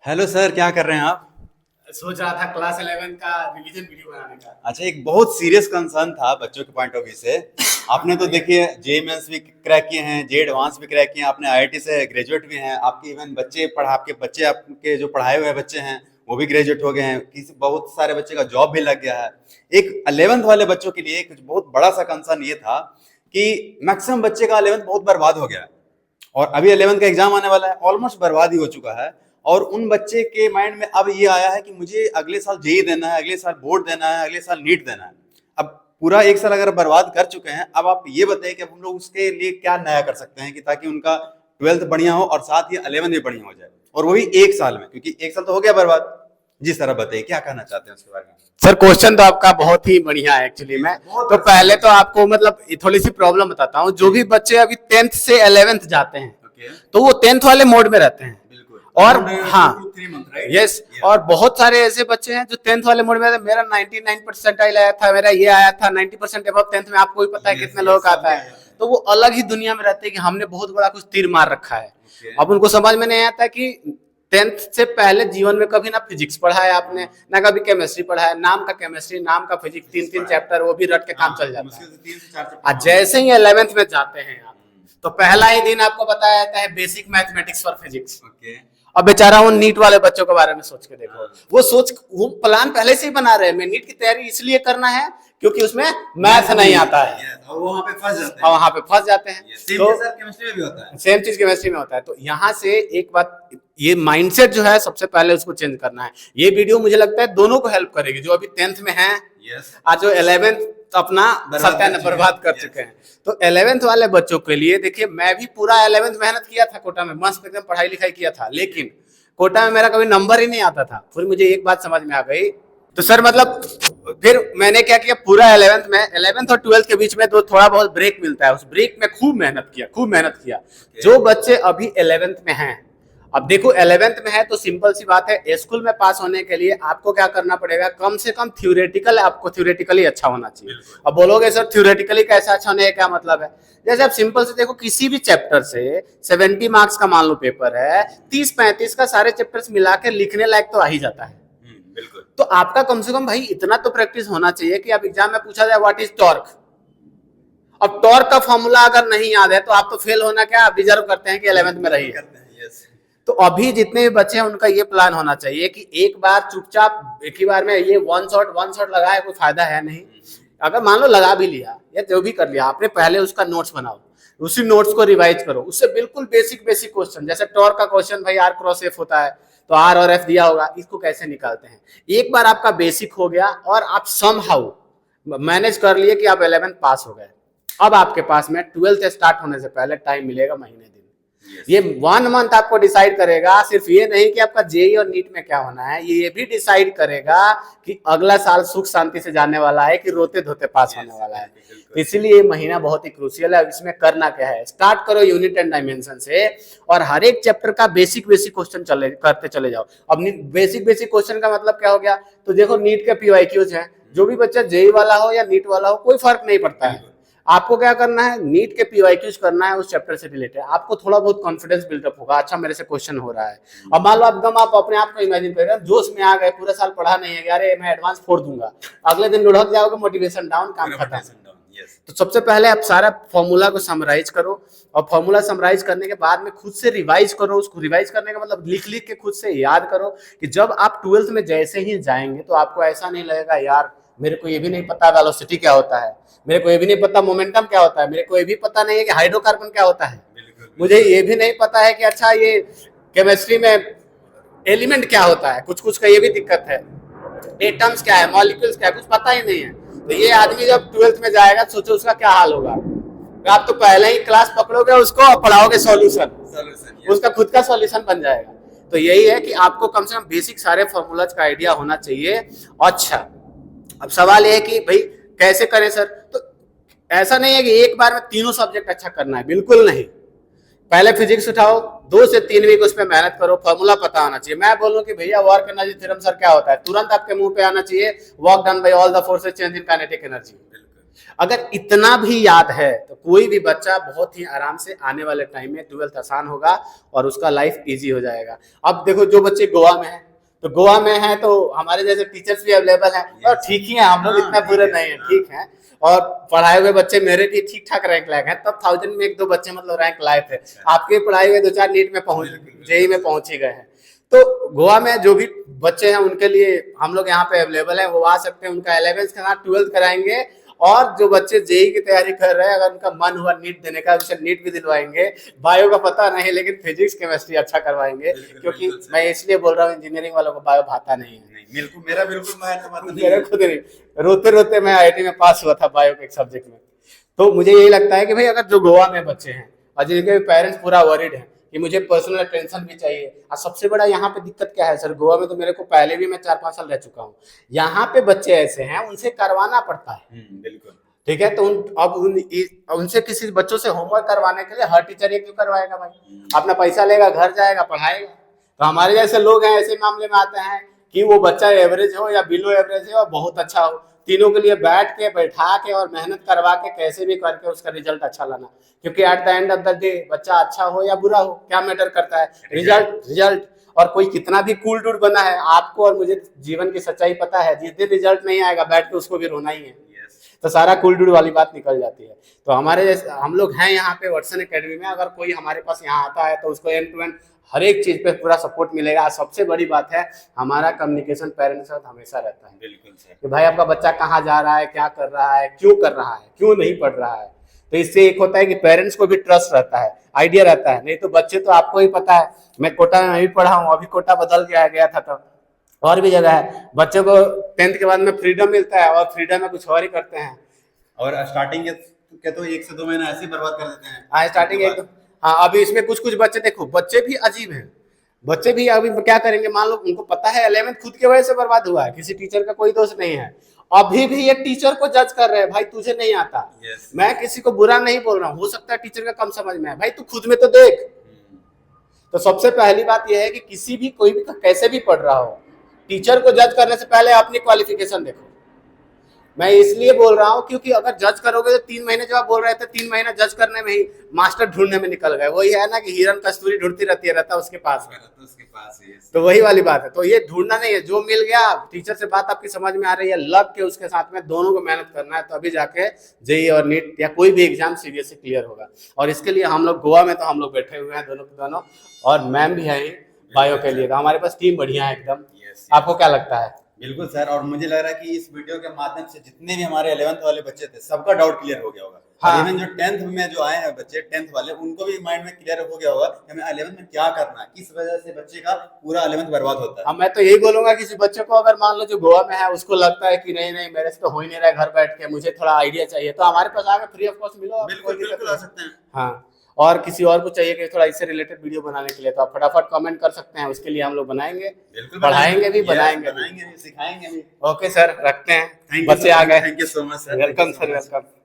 Hello sir, क्या कर रहे हैं आप? सोच रहा था क्लास 11 का रिवीजन वीडियो बनाने का। अच्छा, एक बहुत सीरियस कंसर्न था बच्चों के पॉइंट ऑफ व्यू से। आपने तो देखिए जे मेंस भी क्रैक किए हैं, जे एडवांस भी क्रैक किए हैं, आपने आईआईटी से ग्रेजुएट भी हैं, आपके इवन बच्चे आपके जो पढ़ाए हुए बच्चे हैं वो भी ग्रेजुएट हो गए हैं, किसी बहुत सारे बच्चे का जॉब भी लग गया है। एक 11th वाले बच्चों के लिए एक बहुत बड़ा सा कंसर्न ये था कि मैक्सिमम बच्चे का 11th बहुत बर्बाद हो गया है और अभी 11th का एग्जाम आने वाला है, ऑलमोस्ट बर्बाद ही हो चुका है। और उन बच्चे के माइंड में अब ये आया है कि मुझे अगले साल जेई देना है, अगले साल बोर्ड देना है, अगले साल नीट देना है। अब पूरा एक साल अगर बर्बाद कर चुके हैं, अब आप ये बताइए कि अब हम लोग उसके लिए क्या नया कर सकते हैं कि ताकि उनका 12th बढ़िया हो और साथ ही 11th भी बढ़िया हो जाए, और वो भी एक साल में, क्योंकि एक साल तो हो गया बर्बाद। जिस तरह बताइए क्या कहना चाहते हैं उसके बारे में। सर क्वेश्चन तो आपका बहुत ही बढ़िया है एक्चुअली में। बहुत तो अच्छा पहले तो है। आपको मतलब थोड़ी सी प्रॉब्लम बताता हूँ। जो भी बच्चे अभी 10th से 11th जाते हैं ओके। तो वो 10th वाले मोड में रहते हैं। बिल्कुल। और Around हाँ 2 to 3 month, right? Yes, Yeah. और बहुत सारे ऐसे बच्चे हैं जो 10th वाले मोड में रहते हैं। मेरा 99 परसेंटाइल आया था, मेरा ये आया था 90% अबव 10th में। आपको भी पता है Yes, कितने yes, लोगों का सब आता क्या है। है। तो वो अलग ही दुनिया में रहते हैं कि हमने बहुत बड़ा कुछ तीर मार रखा है। Okay. अब उनको समझ में नहीं आता कि 10th से पहले जीवन में कभी ना फिजिक्स पढ़ा है आपने, ना कभी केमिस्ट्री पढ़ा है। नाम का केमिस्ट्री, नाम का फिजिक्स, 3-3 चैप्टर वो भी रट के काम चल जाता मुश्किल है। से 3 से 4 और जैसे ही 11th में जाते हैं आप, तो पहला ही दिन आपको बताया जाता है basic mathematics for physics. Okay. अब बेचारा उन नीट वाले बच्चों के बारे में सोच के देखो। वो प्लान पहले से ही बना रहे हैं। मैं नीट की तैयारी इसलिए करना है क्योंकि उसमें मैथ नहीं आता है, और वो वहां पे फंस जाते और हैं। वहां पे फंस जाते हैं। सेम तो सर केमिस्ट्री में भी होता है। सेम चीज केमिस्ट्री में होता है। तो यहाँ से एक बात, ये माइंडसेट जो है सबसे पहले उसको चेंज करना है। ये वीडियो मुझे लगता है दोनों को हेल्प करेगी, जो अभी 10th में है यस। आज जो 11th अपना बर्बाद कर चुके हैं। तो 11th वाले बच्चों के लिए देखिए, मैं भी पूरा 11th मेहनत किया था कोटा में, मस्त एकदम पढ़ाई लिखाई किया था, लेकिन कोटा में मेरा कभी नंबर ही नहीं आता था। फिर मुझे एक बात समझ में आ गई। तो सर मतलब फिर मैंने क्या किया, पूरा 11th और 12th के बीच में तो थोड़ा बहुत ब्रेक मिलता है, उस ब्रेक में खूब मेहनत किया। जो बच्चे अभी 11th में हैं, अब देखो 11th में है तो सिंपल सी बात है, स्कूल में पास होने के लिए आपको क्या करना पड़ेगा, कम से कम थ्योरेटिकल, आपको थ्योरेटिकली अच्छा होना चाहिए। अब बोलोगे सर थ्योरेटिकली कैसे अच्छा होने का क्या मतलब है? जैसे आप सिंपल से देखो, किसी भी चैप्टर से 70 मार्क्स का मान लो पेपर है, 30-35 का सारे चैप्टर्स मिला के लिखने लायक तो आ ही जाता है। बिल्कुल। तो आपका कम से कम भाई इतना तो प्रैक्टिस होना चाहिए कि आप एग्जाम में पूछा जाए व्हाट इज टॉर्क, अब टॉर्क का फॉर्मूला अगर नहीं याद है तो आप तो फेल होना क्या, आप डिजर्व करते हैं कि 11th में रहिए। तो अभी जितने भी बच्चे हैं उनका ये प्लान होना चाहिए कि एक बार चुपचाप एक ही बार में ये वन शॉट लगाए, कोई फायदा है नहीं। अगर मान लो लगा भी लिया या जो भी कर लिया आपने, पहले उसका नोट्स बनाओ, उसी नोट्स को रिवाइज करो, उससे बिल्कुल बेसिक क्वेश्चन, जैसे टॉर्क का क्वेश्चन भाई आर क्रॉस एफ होता है, तो आर और एफ दिया होगा, इसको कैसे निकालते हैं। एक बार आपका बेसिक हो गया और आप समहाउ मैनेज कर लिए कि आप 11th पास हो गए। अब आपके पास में 12th स्टार्ट होने से पहले टाइम मिलेगा, महीने दिन। ये 1 मंथ आपको डिसाइड करेगा, सिर्फ ये नहीं कि आपका जेई और नीट में क्या होना है, ये भी डिसाइड करेगा कि अगला साल सुख शांति से जाने वाला है कि रोते धोते पास होने वाला है। तो इसीलिए ये महीना बहुत ही क्रूशियल है। इसमें करना क्या है, स्टार्ट करो यूनिट एंड डायमेंशन से, और हर एक चैप्टर का बेसिक क्वेश्चन करते चले जाओ। अब बेसिक क्वेश्चन का मतलब क्या हो गया, तो देखो नीट के पीवाईक्यूज हैं, जो भी बच्चा जेई वाला हो या नीट वाला हो कोई फर्क नहीं पड़ता है। आपको क्या करना है, नीट के पीवाईक्यूज करना है उस चैप्टर से रिलेटेड। आपको थोड़ा बहुत कॉन्फिडेंस बिल्डअप होगा, अच्छा मेरे से क्वेश्चन हो रहा है। अब मान लो आप अपने आप को इमेजिन करें, जोश में आ गए, पूरा साल पढ़ा नहीं है, अरे मैं एडवांस फोड़ दूंगा, अगले दिन लुढ़क जाओगे, मोटिवेशन डाउन, काम खत्म। तो सबसे पहले आप सारा फॉर्मूला को समराइज करो, और फॉर्मूला समराइज करने के बाद में खुद से रिवाइज करो। उसको रिवाइज करने का मतलब लिख के खुद से याद करो कि जब आप 12th में जैसे ही जाएंगे तो आपको ऐसा नहीं लगेगा यार मेरे को ये भी नहीं पता वेलोसिटी क्या होता है, मेरे को ये भी नहीं पता मोमेंटम क्या होता है, मेरे को ये भी पता नहीं है कि हाइड्रोकार्बन क्या होता है, मुझे ये भी नहीं पता है कि अच्छा ये केमिस्ट्री में एलिमेंट क्या होता है, कुछ का ये भी दिक्कत है, एटम्स क्या है, मॉलिक्यूल्स क्या है, कुछ पता ही नहीं है। तो ये आदमी जब 12th में जाएगा सोचो उसका क्या हाल होगा। आप तो पहले ही क्लास पकड़ोगे उसको और पढ़ाओगे सॉल्यूशन, उसका खुद का सॉल्यूशन बन जाएगा। तो यही है कि आपको कम से कम बेसिक सारे फॉर्मूलाज का आइडिया होना चाहिए। अच्छा, अब सवाल ये है कि भाई कैसे करें सर, तो ऐसा नहीं है कि एक बार में तीनों सब्जेक्ट अच्छा करना है, बिल्कुल नहीं। पहले फिजिक्स उठाओ, 2 से 3 वीक उस पर मेहनत करो, फॉर्मूला पता होना चाहिए। मैं बोलूं कि भैया वर्क एनर्जी थ्योरम सर क्या होता है, तुरंत आपके मुंह पे आना चाहिए, work done by all the forces change in kinetic energy. अगर इतना भी याद है तो कोई भी बच्चा बहुत ही आराम से आने वाले टाइम में 12th आसान होगा और उसका लाइफ इजी हो जाएगा। अब देखो जो बच्चे गोवा में हैं, तो गोवा में है तो हमारे जैसे टीचर्स भी अवेलेबल हैं और ठीक ही है, हम लोग इतना बुरे नहीं है, ठीक है। और पढ़ाए हुए बच्चे मेरे भी ठीक ठाक रैंक लायक हैं, तब 1000 में 1-2 बच्चे मतलब रैंक लाए थे। आपके पढ़ाए हुए 2-4 नीट में पहुंच, जेई में पहुंच ही गए हैं। तो गोवा में जो भी बच्चे हैं उनके लिए हम लोग यहाँ पे अवेलेबल है, वो आ सकते हैं, उनका 11th के साथ 12th कराएंगे। और जो बच्चे जेई की तैयारी कर रहे हैं, अगर उनका मन हुआ नीट देने का, उसे नीट भी दिलवाएंगे। बायो का पता नहीं, लेकिन फिजिक्स केमिस्ट्री अच्छा करवाएंगे, क्योंकि मैं इसलिए बोल रहा हूँ इंजीनियरिंग वालों को बायो भाता नहीं है। मेरा बिल्कुल मेरे खुद नहीं, रोते रोते मैं आईआईटी में पास हुआ था बायो के एक सब्जेक्ट में। तो मुझे यही लगता है कि भाई अगर जो गोवा में बच्चे हैं और जिनके पेरेंट्स पूरा वरीड हैं कि मुझे पर्सनल अटेंशन भी चाहिए, और सबसे बड़ा यहाँ पे दिक्कत क्या है सर, गोवा में तो मेरे को पहले भी मैं 4-5 साल रह चुका हूँ, यहाँ पे बच्चे ऐसे हैं उनसे करवाना पड़ता है। बिल्कुल ठीक है, तो उनसे किसी बच्चों से होमवर्क करवाने के लिए हर टीचर ये क्यों करवाएगा भाई, अपना पैसा लेगा, घर जाएगा, पढ़ाएगा। तो हमारे जैसे लोग हैं ऐसे मामले में आते हैं कि वो बच्चा एवरेज हो या बिलो एवरेज हो और बहुत अच्छा हो, तीनों के लिए बैठा के और मेहनत करवा के कैसे भी करके उसका रिजल्ट अच्छा लाना। क्योंकि at the end of the day बच्चा अच्छा हो या बुरा हो, क्या मैटर करता है, रिजल्ट। और कोई कितना भी कूल डूड बना है, आपको और मुझे जीवन की सच्चाई पता है, जिस दिन रिजल्ट नहीं आएगा बैठ के उसको भी रोना ही है। तो सारा कूल डूड वाली बात निकल जाती है। तो हमारे जैसे हम लोग हैं यहाँ पे वाटसन एकेडमी में, अगर कोई हमारे पास यहाँ आता है तो उसको एंड टू एंड हर एक चीज पे पूरा सपोर्ट मिलेगा। सबसे बड़ी बात है हमारा कम्युनिकेशन पेरेंट्स के साथ हमेशा रहता है। बिल्कुल सर, कि भाई आपका बच्चा कहाँ जा रहा है, क्या कर रहा है, क्यों कर रहा है, क्यों नहीं पढ़ रहा है। तो इससे एक होता है कि पेरेंट्स को भी ट्रस्ट रहता है, आइडिया रहता है। नहीं तो बच्चे तो आपको ही पता है, मैं कोटा में नहीं पढ़ा हूँ, अभी कोटा बदल गया था, तो और भी जगह है बच्चों को 10th के बाद में फ्रीडम मिलता है और फ्रीडम में कुछ और ही करते हैं। और स्टार्टिंग के तो 1 से 2 महीना ऐसे ही बर्बाद कर देते हैं। हाँ स्टार्टिंग एक, हाँ अभी इसमें कुछ बच्चे देखो, बच्चे भी अजीब हैं। बच्चे भी अभी क्या करेंगे, मान लो उनको पता है 11th खुद के वजह से बर्बाद हुआ है, किसी टीचर का कोई दोष नहीं है, अभी भी ये टीचर को जज कर रहे हैं, भाई तुझे नहीं आता। मैं किसी को बुरा नहीं बोल रहा हूँ, हो सकता है टीचर का कम समझ में है, भाई तू खुद में तो देख। तो सबसे पहली बात यह है कि किसी भी कोई भी कैसे भी पढ़ रहा हो, टीचर को जज करने से पहले अपनी क्वालिफिकेशन देखो। मैं इसलिए बोल रहा हूँ क्योंकि अगर जज करोगे तो 3 महीने जो आप बोल रहे थे, 3 महीना जज करने में ही मास्टर ढूंढने में निकल गए। वही है ना कि हिरन कस्तूरी ढूंढती रहता उसके पास है। तो वही वाली बात है। तो ये ढूंढना नहीं है, जो मिल गया टीचर से बात आपकी समझ में आ रही है, लग के उसके साथ में दोनों को मेहनत करना है, तो अभी जाके जेईई और नीट या कोई भी एग्जाम सीरियसली क्लियर होगा। और इसके लिए हम लोग गोवा में तो हम लोग बैठे हुए हैं दोनों के दोनों, और मैम भी है बायो के लिए, तो हमारे पास टीम बढ़िया है एकदम। आपको क्या लगता है? बिल्कुल सर, और मुझे लग रहा है कि इस वीडियो के माध्यम से जितने भी हमारे 11th वाले बच्चे थे सबका डाउट क्लियर हो गया होगा। हाँ। इवन जो 10th में जो आए हैं बच्चे, 10th वाले, उनको भी माइंड में क्लियर हो गया होगा कि हमें 11th में क्या करना है, किस वजह से बच्चे का पूरा 11th बर्बाद होता है। अब मैं तो यही बोलूंगा किसी बच्चे को, अगर मान लो जो गोवा में है उसको लगता है कि नहीं मेरे से तो हो ही नहीं रहा है घर बैठ के, मुझे थोड़ा आइडिया चाहिए, तो हमारे पास आके फ्री ऑफ कॉस्ट मिलो। बिल्कुल आ सकते हैं। हाँ, और किसी और को चाहिए कि थोड़ा इससे रिलेटेड वीडियो बनाने के लिए, तो आप फटाफट कमेंट कर सकते हैं, उसके लिए हम लोग बनाएंगे, पढ़ाएंगे भी, बनाएंगे भी, सिखाएंगे भी। ओके सर, रखते हैं, बच्चे आ गए। Thank you so much sir, welcome sir, welcome.